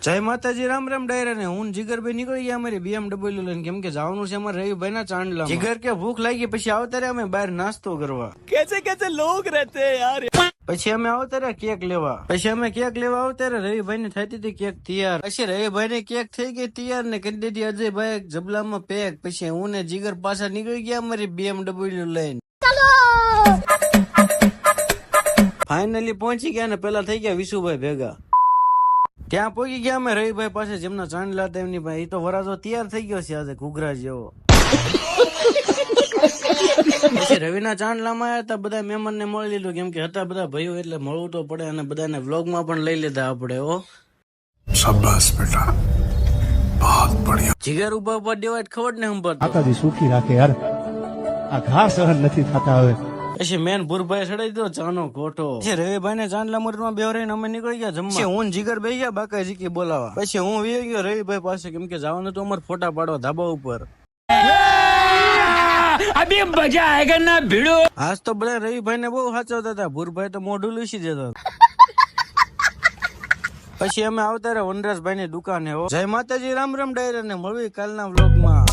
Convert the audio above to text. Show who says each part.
Speaker 1: જય માતાજી, રામ રામ ડાયરા ને હું જીગરભાઈ નીકળી ગયા અમારી BMW લઈને, કેમ કે જવાનું છે અમારે રવિભાઈ ના ચાંદલા. જીગર કે ભૂખ લાગી પછી આવતા રહ્યા અમે બહાર નાસ્તો કરવા.
Speaker 2: कैसे कैसे लोग रहते हैं यार.
Speaker 1: પછી અમે આવતા રહ્યા કેક લેવા. પછી અમે કેક લેવા આવતા રહ્યા, રવિભાઈ ને થતી હતી કેક તૈયાર. પછી રવિભાઈ ને કેક થઈ ગઈ તૈયાર ને કરી દીધી અજયભાઈ જબલામાં પેક. પછી હું ને જીગર પાછા નીકળી ગયા અમારી BMW લઈને. ફાઇનલી પહોંચી ગયા ને પેલા થઈ ગયા વિશુભાઈ ભેગા. ત્યાં પહોંચી ગયા અમે રવિભાઈ પાસે, જેમના ચાંદલા હતા એમની ભાઈ. એ તો વરાજો તૈયાર થઈ ગયો છે આજે ઘૂઘરા જેવો. પછી રવિના ચાંદલામાં આવ્યા હતા, બધા મહેમાન ને મળી લીધું, કેમ કે હતા બધા ભાઈઓ એટલે મળવું તો પડે, અને બધાને વ્લોગ માં પણ લઈ લીધા આપણે. ઓ શાબાશ બેટા, બહુત બઢિયા. જીગર ઉભા ઉભા દેવાય ખબર ને હમ પર
Speaker 3: માતાજી સુખી રાખે યાર, આ ઘા સહન નથી થતા હવે.
Speaker 1: પછી મેન ભૂરભાઈ ચડાઈ દીધો ચાનો કોઠો. પછી રવિભાઈ ને ચાંદલા મોરમાં બેવરાઈને અમે નીકળી ગયા જમવા. પછી હું જીગર બેહી ગયા બાકાજી બોલાવા. પછી હું વી ગયો રવિભાઈ પાસે, કેમ કે જવાનું તો અમારે ફોટા પાડવા ધાબા ઉપર.
Speaker 2: अभी मजा आएगा ना भिड़ो.
Speaker 1: આજ તો બધા રવિભાઈ ને બહુ સાચવતા હતા, ભૂરભાઈ તો મોઢું લૂસી જતા. પછી અમે આવતા રહ્યા વનરાજભાઈ ની દુકાને. જય માતાજી, રામ રામ ડાયરા ને મળવી કાલના વ્લોગ માં.